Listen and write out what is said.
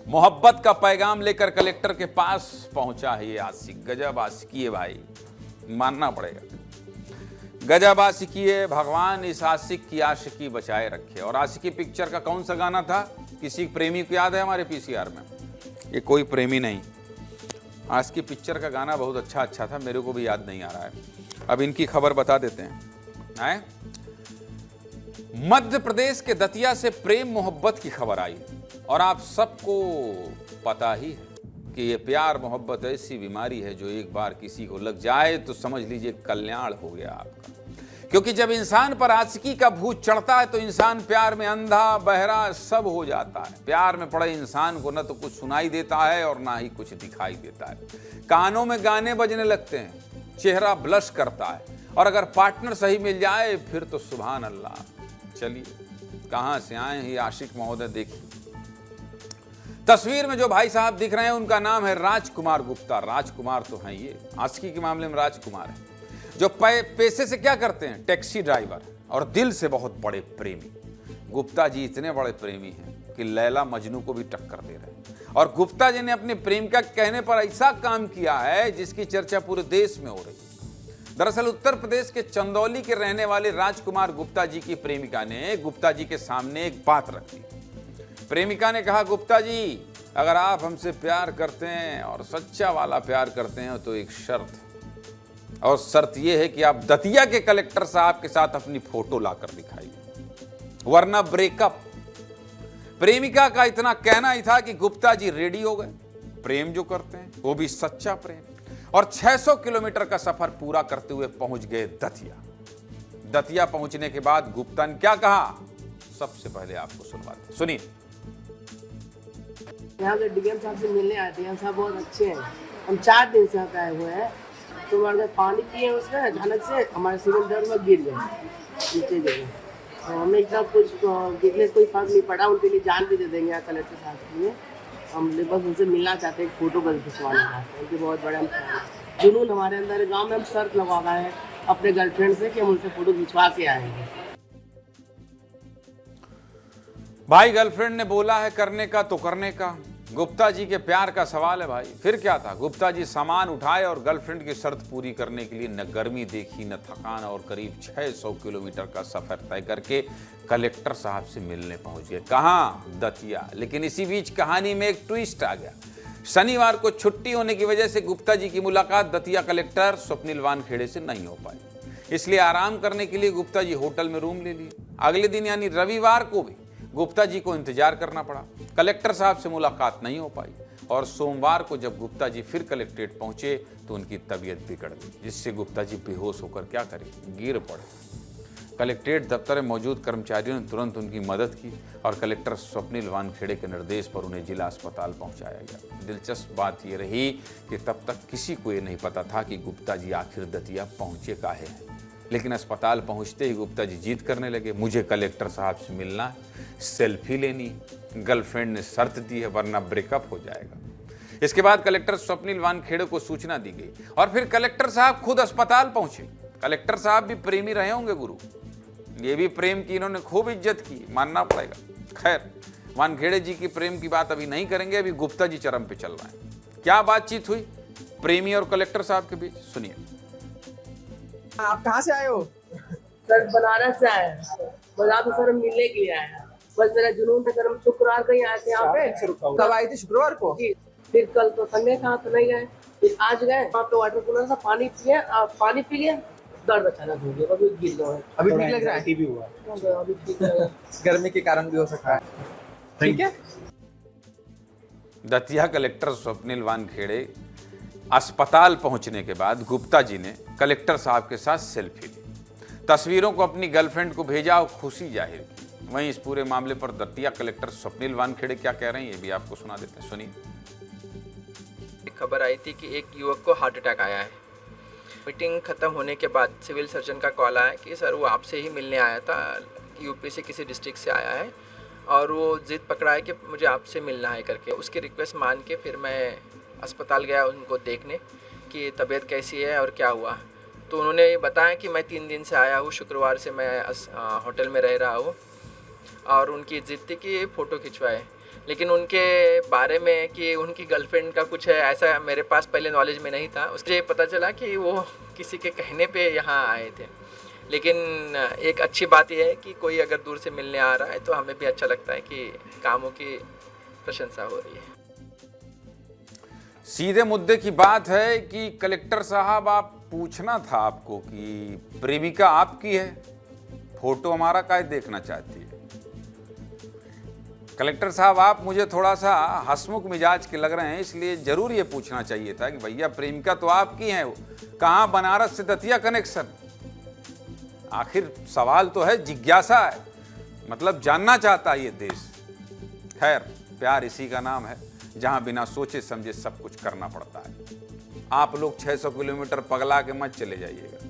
मोहब्बत का पैगाम लेकर कलेक्टर के पास पहुंचा है ये आशिक। गजब आशिकी है भाई, मानना पड़ेगा। गजब आशिकी है। भगवान इस आशिक की आशिकी बचाए रखे। और आशिकी पिक्चर का कौन सा गाना था, किसी प्रेमी को याद है हमारे पीसीआर में? ये कोई प्रेमी नहीं। आशिकी पिक्चर का गाना बहुत अच्छा था, मेरे को भी याद नहीं आ रहा है। अब इनकी खबर बता देते हैं। मध्य प्रदेश के दतिया से प्रेम मोहब्बत की खबर आई और आप सबको पता ही है कि ये प्यार मोहब्बत ऐसी बीमारी है जो एक बार किसी को लग जाए तो समझ लीजिए कल्याण हो गया आपका। क्योंकि जब इंसान पर आशिकी का भूत चढ़ता है तो इंसान प्यार में अंधा बहरा सब हो जाता है। प्यार में पड़े इंसान को न तो कुछ सुनाई देता है और ना ही कुछ दिखाई देता है। कानों में गाने बजने लगते हैं, चेहरा ब्लश करता है, और अगर पार्टनर सही मिल जाए फिर तो सुभान अल्लाह। चलिए कहां से आए हैं ये आशिक महोदय, देखिए तस्वीर में जो भाई साहब दिख रहे हैं उनका नाम है राजकुमार गुप्ता। राजकुमार तो हैं ये, आशिकी के मामले में राजकुमार है, जो पैसे से क्या करते हैं, टैक्सी ड्राइवर, और दिल से बहुत बड़े प्रेमी। गुप्ता जी इतने बड़े प्रेमी हैं कि लैला मजनू को भी टक्कर दे रहे हैं। और गुप्ता जी ने अपनी प्रेमिका के कहने पर ऐसा काम किया है जिसकी चर्चा पूरे देश में हो रही है। दरअसल उत्तर प्रदेश के चंदौली के रहने वाले राजकुमार गुप्ता जी की प्रेमिका ने गुप्ता जी के सामने एक बात रखी। प्रेमिका ने कहा, गुप्ता जी अगर आप हमसे प्यार करते हैं और सच्चा वाला प्यार करते हैं तो एक शर्त, और शर्त यह है कि आप दतिया के कलेक्टर साहब के साथ अपनी फोटो लाकर दिखाइए, वरना ब्रेकअप। प्रेमिका का इतना कहना ही था कि गुप्ता जी रेडी हो गए। प्रेम जो करते हैं वो भी सच्चा प्रेम, और 600 किलोमीटर का सफर पूरा करते हुए पहुंच गए दतिया। दतिया पहुंचने के बाद गुप्ता ने क्या कहा, सबसे पहले आपको सुनवाते हैं, सुनिए। यहाँ के डीएम साहब से मिलने आए थे, यहाँ साहब बहुत अच्छे हैं। हम 4 दिन से आए हुए हैं, तो हमारे पानी पिए उसमें अचानक से हमारे सिलेंडर में गिर गए नीचे गए। हमें इतना कुछ गिरने कोई फर्क नहीं पड़ा, उनके लिए जान भी दे देंगे यहाँ कलेक्टर साहब के लिए। हम बस उनसे मिलना चाहते हैं, फोटो बस खिंचवाना चाहते हैं। उनके बहुत बड़े जुनून हमारे अंदर है। गाँव में हम शर्त लगा गए हैं अपने गर्लफ्रेंड से कि हम उनसे फोटो खिंचवा के आएंगे। भाई गर्लफ्रेंड ने बोला है करने का तो करने का। गुप्ता जी के प्यार का सवाल है भाई, फिर क्या था। गुप्ता जी सामान उठाए और गर्लफ्रेंड की शर्त पूरी करने के लिए न गर्मी देखी न थकान, और करीब 600 किलोमीटर का सफर तय करके कलेक्टर साहब से मिलने पहुंच गए। कहाँ, दतिया। लेकिन इसी बीच कहानी में एक ट्विस्ट आ गया। शनिवार को छुट्टी होने की वजह से गुप्ता जी की मुलाकात दतिया कलेक्टर स्वप्निल वानखेड़े से नहीं हो पाई। इसलिए आराम करने के लिए गुप्ता जी होटल में रूम ले लिए। अगले दिन यानी रविवार को भी गुप्ता जी को इंतजार करना पड़ा। कलेक्टर साहब से मुलाकात नहीं हो पाई, और सोमवार को जब गुप्ता जी फिर कलेक्ट्रेट पहुंचे तो उनकी तबीयत बिगड़ गई, जिससे गुप्ता जी बेहोश होकर क्या करें, गिर पड़े। कलेक्ट्रेट दफ्तर में मौजूद कर्मचारियों ने तुरंत उनकी मदद की और कलेक्टर स्वप्निल वानखेड़े के निर्देश पर उन्हें जिला अस्पताल पहुंचाया गया। दिलचस्प बात यह रही कि तब तक किसी को ये नहीं पता था कि गुप्ता जी आखिर दतिया पहुंचे काहे हैं। लेकिन अस्पताल पहुंचते ही गुप्ता जी जिद करने लगे, मुझे कलेक्टर साहब से मिलना है, सेल्फी लेनी, गर्लफ्रेंड ने शर्त दी है वरना ब्रेकअप हो जाएगा। इसके बाद कलेक्टर स्वप्निल वानखेड़े को सूचना दी गई और फिर कलेक्टर साहब खुद अस्पताल पहुंचे। कलेक्टर साहब भी प्रेमी रहे होंगे गुरु, ये भी प्रेम की इन्होंने खूब इज्जत की, मानना पड़ेगा। खैर, वानखेड़े जी की प्रेम की बात अभी नहीं करेंगे, अभी गुप्ता जी चरम पे चल रहे हैं। क्या बातचीत हुई प्रेमी और कलेक्टर साहब के बीच, सुनिए। आप कहाँ से आए हो? सर बनारस से आए हैं, बता तो सर हम मिलने के लिए आए हैं। बस मेरा जुनून था सर, हम शुक्रवार को ही आए थे यहाँ पे। कब आई थी? शुक्रवार को। फिर कल तो संडे था तो नहीं गए, फिर आज गए वहाँ पे वाटर कूलर से पानी पिए, पानी पी लिया, दर्द अचानक हो गया, अभी गिर गए। अभी ठीक लग रहा है? भी हुआ, अभी ठीक लग रहा है। गर्मी के कारण भी हो सकता है, ठीक है। दतिया कलेक्टर स्वप्निल वानखेड़े अस्पताल पहुंचने के बाद गुप्ता जी ने कलेक्टर साहब के साथ सेल्फी ली, तस्वीरों को अपनी गर्लफ्रेंड को भेजा और खुशी जाहिर की। वहीं इस पूरे मामले पर दतिया कलेक्टर स्वप्निल वानखेड़े क्या कह रहे हैं ये भी आपको सुना देते हैं, सुनिए। खबर आई थी कि एक युवक को हार्ट अटैक आया है। मीटिंग खत्म होने के बाद सिविल सर्जन का कॉल आया कि सर वो आपसे ही मिलने आया था, यूपी से किसी डिस्ट्रिक्ट से आया है और वो जिद पकड़ा है कि मुझे आपसे मिलना है करके। उसकी रिक्वेस्ट मान के फिर मैं अस्पताल गया उनको देखने कि तबीयत कैसी है और क्या हुआ। तो उन्होंने बताया कि मैं 3 दिन से आया हूँ, शुक्रवार से मैं होटल में रह रहा हूँ, और उनकी जिद थी कि फ़ोटो खिंचवाए। लेकिन उनके बारे में कि उनकी गर्लफ्रेंड का कुछ है ऐसा मेरे पास पहले नॉलेज में नहीं था। उससे पता चला कि वो किसी के कहने पे यहाँ आए थे। लेकिन एक अच्छी बात यह है कि कोई अगर दूर से मिलने आ रहा है तो हमें भी अच्छा लगता है कि कामों की प्रशंसा हो रही है। सीधे मुद्दे की बात है कि कलेक्टर साहब, आप पूछना था आपको कि प्रेमिका आपकी है, फोटो हमारा काहे देखना चाहती है। कलेक्टर साहब, आप मुझे थोड़ा सा हंसमुख मिजाज के लग रहे हैं, इसलिए जरूर ये पूछना चाहिए था कि भैया प्रेमिका तो आपकी है, कहाँ बनारस से दतिया कनेक्शन। आखिर सवाल तो है, जिज्ञासा है, मतलब जानना चाहता है ये देश। खैर, प्यार इसी का नाम है जहां बिना सोचे समझे सब कुछ करना पड़ता है। आप लोग 600 किलोमीटर पगला के मत चले जाइएगा।